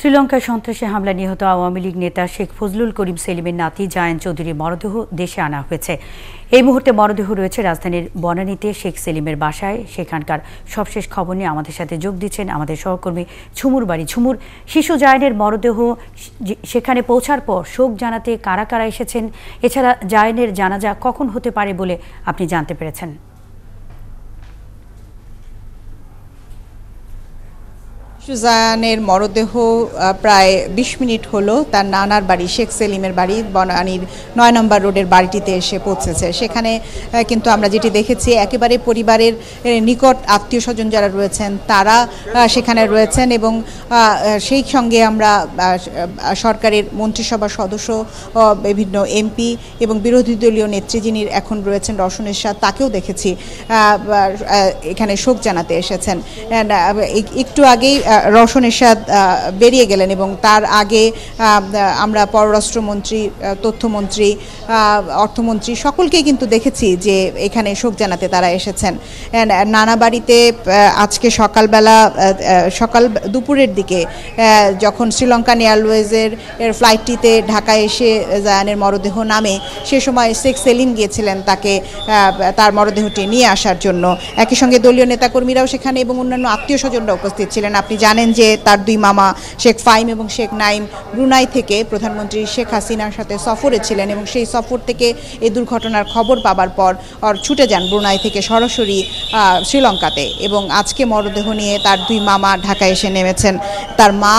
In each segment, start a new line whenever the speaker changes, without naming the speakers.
শ্রীলঙ্কায় সন্ত্রাসী হামলা নিহত আওয়ামী লীগ নেতা শেখ ফজলুল করিম সেলিমের নাতি জায়ান চৌধুরীর মরদেহ দেশে আনা হয়েছে। এই মুহূর্তে মরদেহ রয়েছে রাজধানীর বনানীতে শেখ সেলিমের বাসায়। সেখানকার সবশেষ খবর নিয়ে আমাদের সাথে যোগ দিচ্ছেন আমাদের সহকর্মী ঝুমুর বাড়ি। ঝুমুর, শিশু জায়ানের মরদেহ সেখানে পৌঁছার পর শোক জানাতে কারা কারা এসেছেন, এছাড়া জায়ানের জানাজা কখন হতে পারে বলে আপনি জানতে পেরেছেন?
জায়ানের মরদেহ প্রায় ২০ মিনিট হলো তার নানার বাড়ি শেখ সেলিমের বাড়ি বনানীর ৯ নম্বর রোডের বাড়িটিতে এসে পৌঁছেছে। সেখানে কিন্তু আমরা যেটি দেখেছি একেবারে পরিবারের নিকট আত্মীয় স্বজন যারা রয়েছেন তারা সেখানে রয়েছেন এবং সেই সঙ্গে আমরা সরকারের মন্ত্রিসভার সদস্য, বিভিন্ন এমপি এবং বিরোধী দলীয় নেত্রী যিনি এখন রয়েছেন রওশন এরশাদ, তাকেও দেখেছি এখানে শোক জানাতে এসেছেন। একটু আগেই রওশন এরশাদ বেরিয়ে গেলেন এবং তার আগে আমরা পররাষ্ট্রমন্ত্রী, তথ্যমন্ত্রী, অর্থমন্ত্রী সকলকেই কিন্তু দেখেছি যে এখানে শোক জানাতে তারা এসেছেন। নানা বাড়িতে আজকে সকাল দুপুরের দিকে যখন শ্রীলঙ্কান এয়ারওয়েজের ফ্লাইটটিতে ঢাকায় এসে জায়ানের মরদেহ নামে, সে সময় শেখ সেলিম গিয়েছিলেন তার মরদেহটি নিয়ে আসার জন্য। একই সঙ্গে দলীয় নেতাকর্মীরাও সেখানে এবং অন্যান্য আত্মীয় স্বজনরা উপস্থিত ছিলেন। আপনি জানেন যে তার দুই মামা শেখ ফাহিম এবং শেখ নাইম ব্রুনাই থেকে প্রধানমন্ত্রী শেখ হাসিনার সাথে সফরে ছিলেন এবং সেই সফর থেকে এই দুর্ঘটনার খবর পাবার পর ছুটে যান ব্রুনাই থেকে সরাসরি শ্রীলঙ্কাতে এবং আজকে মরদেহ নিয়ে তার দুই মামা ঢাকায় এসে নেমেছেন। তার মা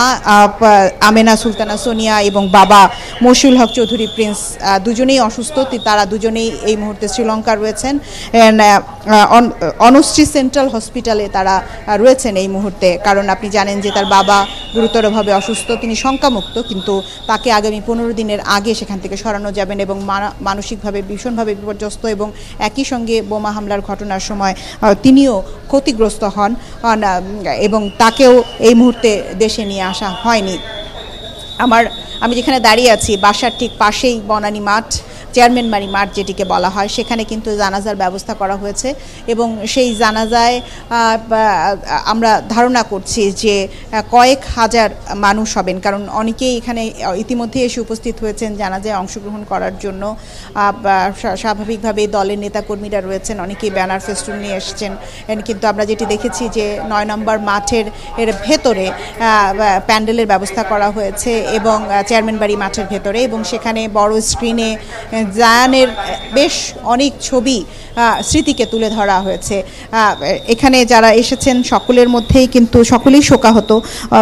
আমেনা সুলতানা সোনিয়া এবং বাবা মশিউল হক চৌধুরী প্রিন্স দুজনেই অসুস্থ। তারা দুজনেই এই মুহূর্তে শ্রীলঙ্কা রয়েছেন। অনশ্রী সেন্ট্রাল হসপিটালে তারা রয়েছেন এই মুহূর্তে, কারণ আপনি জানেন যে তার বাবা গুরুতরভাবে অসুস্থ, তিনি শঙ্কামুক্ত, কিন্তু তাকে আগামী 15 দিনের আগে সেখান থেকে সরানো যাবেন এবং মানসিকভাবে ভীষণভাবে বিপর্যস্ত এবং একই সঙ্গে বোমা হামলার ঘটনার সময় তিনিও ক্ষতিগ্রস্ত হন এবং তাকেও এই মুহূর্তে দেশে নিয়ে আসা হয়নি। আমি যেখানে দাঁড়িয়ে আছি বাসার ঠিক পাশেই বনানী মাঠ, চেয়ারম্যান বাড়ি মাঠ যেটিকে বলা হয়, সেখানে কিন্তু জানাজার ব্যবস্থা করা হয়েছে এবং সেই জানাজায় আমরা ধারণা করছি যে কয়েক হাজার মানুষ হবেন, কারণ অনেকেই এখানে ইতিমধ্যে এসে উপস্থিত হয়েছেন জানাজায় অংশগ্রহণ করার জন্য। স্বাভাবিকভাবে দলের নেতাকর্মীরা রয়েছেন, অনেকেই ব্যানার ফেস্টুন নিয়ে এসেছেন, কিন্তু আমরা যেটি দেখেছি যে ৯ নম্বর মাঠের ভেতরে প্যান্ডেলের ব্যবস্থা করা হয়েছে এবং চেয়ারম্যান বাড়ি মাঠের ভেতরে, এবং সেখানে বড় স্ক্রিনে জায়ানের বেশ অনেক ছবি, স্মৃতিকে তুলে ধরা হয়েছে। এখানে যারা এসেছেন সকলের মধ্যেই কিন্তু সকলেই শোকাহত,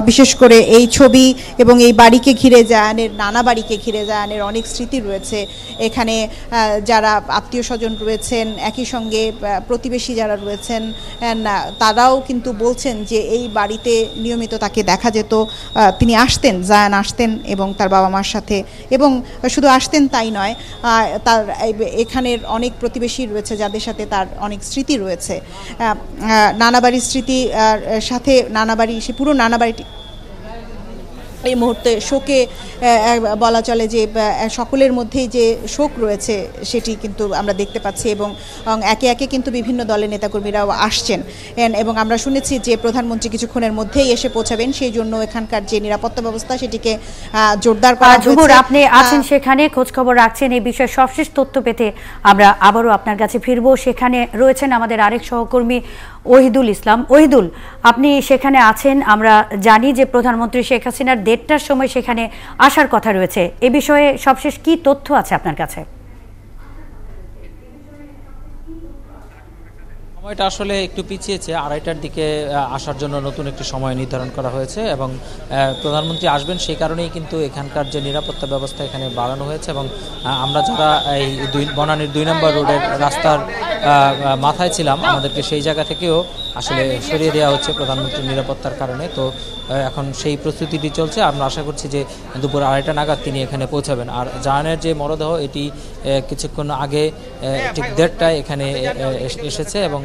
বিশেষ করে এই ছবি এবং এই বাড়িকে ঘিরে, জায়ানের নানা বাড়িকে ঘিরে জায়ানের অনেক স্মৃতি রয়েছে। এখানে যারা আত্মীয় স্বজন রয়েছেন, একই সঙ্গে প্রতিবেশী যারা রয়েছেন, তারাও কিন্তু বলছেন যে এই বাড়িতে নিয়মিত তাকে দেখা যেত, তিনি আসতেন, জায়ান আসতেন এবং তার বাবা মার সাথে, এবং শুধু আসতেন তাই নয়, তার এখানের অনেক প্রতিবেশী রয়েছে যাদের সাথে তার অনেক স্মৃতি রয়েছে। নানাবাড়ির স্মৃতি সাথে সে পুরো নানাবাড়িটি এই মুহূর্তে শোকে বলা চলে যে সকলের মধ্যেই যে শোক রয়েছে সেটি কিন্তু আমরা দেখতে পাচ্ছি এবং একে একে কিন্তু বিভিন্ন দলের নেতাকর্মীরাও আসছেন এবং আমরা শুনেছি যে প্রধানমন্ত্রী কিছুক্ষণের মধ্যেই এসে পৌঁছাবেন, সেই জন্য এখানকার যে নিরাপত্তা ব্যবস্থা সেটিকে জোরদার করা হয়েছে।
আপনি আছেন সেখানে, খোঁজ খবর রাখছেন, এই বিষয়ে সবশেষ তথ্য পেতে আমরা আবারও আপনার কাছে ফিরবো। সেখানে রয়েছেন আমাদের আরেক সহকর্মী ওহিদুল ইসলাম। ওহিদুল, আপনি সেখানে আছেন, আমরা জানি যে প্রধানমন্ত্রী শেখ হাসিনার 1:30টার সময় সেখানে আসার কথা রয়েছে, এ বিষয়ে সবশেষ কি তথ্য আছে আপনার কাছে?
সময়টা আসলে একটু পিছিয়েছে, 2:30টার দিকে আসার জন্য নতুন একটি সময় নির্ধারণ করা হয়েছে এবং প্রধানমন্ত্রী আসবেন সেই কারণেই কিন্তু এখানকার যে নিরাপত্তা ব্যবস্থা এখানে বাড়ানো হয়েছে এবং আমরা যারা এই বনানীর 2 নম্বর রোডের রাস্তার মাথায় ছিলাম, আমাদেরকে সেই জায়গা থেকেও আসলে সরিয়ে দেওয়া হচ্ছে প্রধানমন্ত্রীর নিরাপত্তার কারণে। তো এখন সেই প্রস্তুতিটি চলছে, আমরা আশা করছি যে দুপুর 2:30টা নাগাদ তিনি এখানে পৌঁছাবেন। আর জায়ানের যে মরদেহ এটি কিছুক্ষণ আগে ঠিক 1:30টায় এখানে এসেছে এবং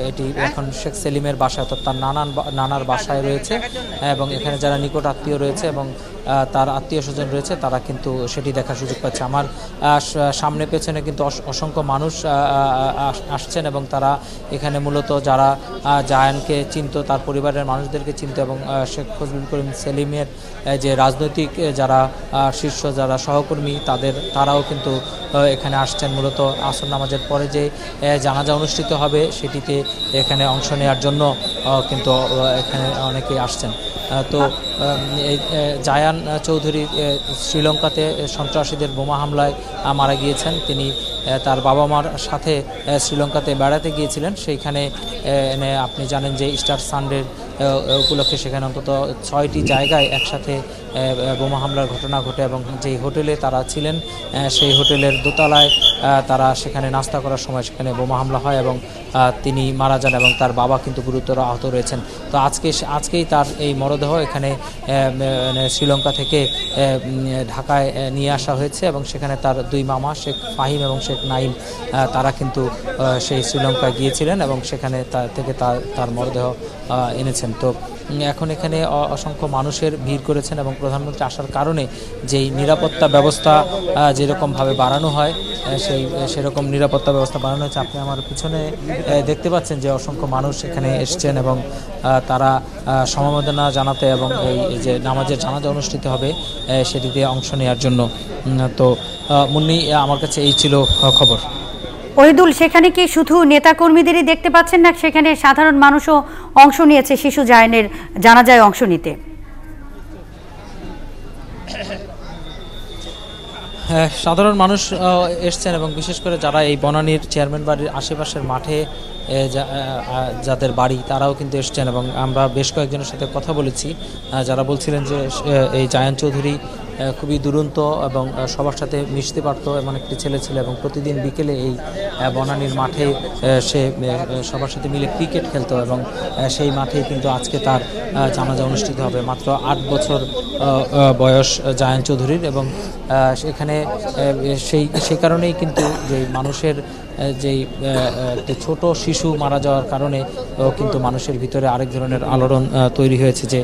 এটি এখন শেখ সেলিমের বাসায়, অর্থাৎ তার নানার বাসায় রয়েছে এবং এখানে যারা নিকট আত্মীয় রয়েছে এবং তার আত্মীয় স্বজন রয়েছে তারা কিন্তু সেটি দেখার সুযোগ পাচ্ছে। আমার সামনে পেছনে কিন্তু অসংখ্য মানুষ আসছেন এবং তারা এখানে মূলত যারা জায়ানকে চিনত, তার পরিবারের মানুষদেরকে চিনত এবং শেখ ফজলুল করিম সেলিমের যে রাজনৈতিক যারা শীর্ষ যারা সহকর্মী তারাও কিন্তু এখানে আসছেন মূলত আসর নামাজের পরে যে জানাজা অনুষ্ঠিত হবে সেটিতে এখানে অংশ নেওয়ার জন্য কিন্তু এখানে অনেকেই আসছেন। তো এই জায়ান চৌধুরী শ্রীলঙ্কাতে সন্ত্রাসীদের বোমা হামলায় মারা গিয়েছেন। তিনি তার বাবা মার সাথে শ্রীলঙ্কাতে বেড়াতে গিয়েছিলেন। সেইখানে আপনি জানেন যে ইস্টার সানডে উপলক্ষে সেখানে অন্তত 6টি জায়গায় একসাথে বোমা হামলার ঘটনা ঘটে এবং যেই হোটেলে তারা ছিলেন সেই হোটেলের দোতলায় তারা সেখানে নাস্তা করার সময় সেখানে বোমা হামলা হয় এবং তিনি মারা যান এবং তার বাবা কিন্তু গুরুতর আহত রয়েছেন। তো আজকেই তার এই মরদেহ এখানে শ্রীলঙ্কা থেকে ঢাকায় নিয়ে আসা হয়েছে এবং সেখানে তার দুই মামা শেখ ফাহিম এবং শেখ নাইম তারা কিন্তু সেই শ্রীলঙ্কায় গিয়েছিলেন এবং সেখানে থেকে তার মরদেহ এনেছেন। তো এখন এখানে অসংখ্য মানুষের ভিড় করেছেন এবং প্রধানমন্ত্রী আসার কারণে যেই নিরাপত্তা ব্যবস্থা যেরকমভাবে বাড়ানো হয় সেরকম নিরাপত্তা ব্যবস্থা বাড়ানো হয়েছে। আপনি আমার পিছনে দেখতে পাচ্ছেন যে অসংখ্য মানুষ এখানে এসছেন এবং তারা সমবেদনা জানাতে এবং এই যে নামাজের জানাজা অনুষ্ঠিত হবে সেটিতে অংশ নেওয়ার জন্য। তো মুন্নি, আমার কাছে এই ছিল খবর।
ওহিদুল, সেখানে কি শুধু নেতাকর্মীদেরই দেখতে পাচ্ছেন না সেখানে সাধারণ মানুষও অংশ নিয়েছে শিশু জায়ানের জানাজায় অংশ নিতে?
হ্যাঁ, সাধারণ মানুষ এসছেন এবং বিশেষ করে যারা এই বনানীর চেয়ারম্যান বাড়ির আশেপাশের মাঠে যাদের বাড়ি তারাও কিন্তু এসছেন এবং আমরা বেশ কয়েকজনের সাথে কথা বলেছি যারা বলছিলেন যে এই জায়ান চৌধুরী খুবই দুরন্ত এবং সবার সাথে মিশতে পারতো এমন একটি ছেলে ছিল এবং প্রতিদিন বিকেলে এই বনানীর মাঠে সে সবার সাথে মিলে ক্রিকেট খেলতো এবং সেই মাঠেই কিন্তু আজকে তার জানাজা অনুষ্ঠিত হবে। মাত্র 8 বছর বয়স জায়ান চৌধুরীর এবং সেখানে সেই কারণেই কিন্তু যে মানুষের যেই ছোট শিশু মারা যাওয়ার কারণে কিন্তু মানুষের ভিতরে আরেক ধরনের আলোড়ন তৈরি হয়েছে যে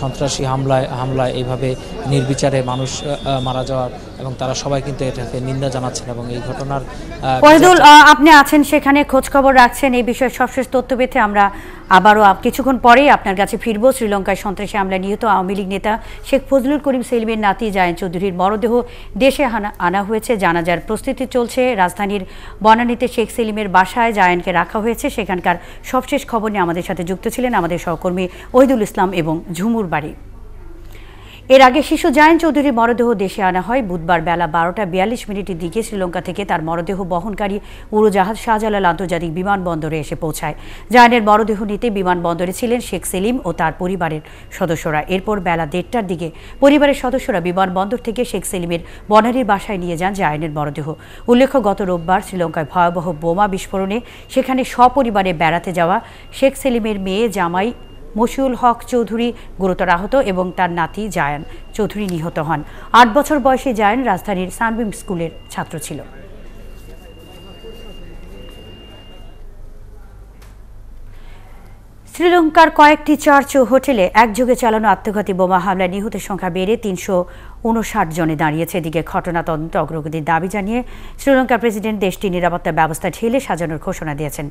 সন্ত্রাসী হামলায় এইভাবে নির্বিচারে মানুষ মারা যাওয়ার এবং তারা সবাই কিন্তু এটাকে নিন্দা জানাচ্ছেন এবং এই ঘটনার
ওহিদুল, আপনি আছেন সেখানে, খোঁজ খবর রাখছেন এই বিষয়ে সবশেষ তথ্য পেতে আমরা আবারও কিছুক্ষণ পরেই আপনার কাছে ফিরব। শ্রীলঙ্কায় সন্ত্রাসী হামলায় নিহত আওয়ামী লীগ নেতা শেখ ফজলুল করিম সেলিমের নাতি জায়ান চৌধুরীর মরদেহ দেশে আনা হয়েছে। জানাজার প্রস্তুতি চলছে। রাজধানীর বনানীতে শেখ সেলিমের বাসায় জায়ানকে রাখা হয়েছে। সেখানকার সবশেষ খবর নিয়ে আমাদের সাথে যুক্ত ছিলেন আমাদের সহকর্মী ওহিদুল ইসলাম এবং ঝুমুর বাড়ি। এর আগে শিশু জায়ান চৌধুরীর মরদেহ দেশে আনা হয় বুধবার বেলা 12:42 দিকে। শ্রীলঙ্কা থেকে তার মরদেহ বহনকারী উড়োজাহাজ শাহজালাল আন্তর্জাতিক বিমানবন্দরে এসে পৌঁছায়। জায়ানের মরদেহ নিতে বিমানবন্দরে ছিলেন শেখ সেলিম ও তার পরিবারের সদস্যরা। এরপর বেলা 1:30টার দিকে পরিবারের সদস্যরা বিমানবন্দর থেকে শেখ সেলিমের বনানীর বাসায় নিয়ে যান জায়ানের মরদেহ। উল্লেখ্য, গত রোববার শ্রীলঙ্কায় ভয়াবহ বোমা বিস্ফোরণে সেখানে সপরিবারে বেড়াতে যাওয়া শেখ সেলিমের মেয়ে জামাই মশিউল হক চৌধুরী গুরুতর আহত এবং তার নাতি জায়ান চৌধুরী নিহত হন। 8 বছর বয়সী জায়ান রাজধানীর সানবিম স্কুলের ছাত্র ছিল। শ্রীলঙ্কার কয়েকটি চার্চ ও হোটেলে একযোগে চালানো আত্মঘাতী বোমা হামলায় নিহতের সংখ্যা বেড়ে 359 জনে দাঁড়িয়েছে। এদিকে ঘটনা তদন্ত অগ্রগতির দাবি জানিয়ে শ্রীলঙ্কার প্রেসিডেন্ট দেশটির নিরাপত্তা ব্যবস্থা ঢেলে সাজানোর ঘোষণা দিয়েছেন।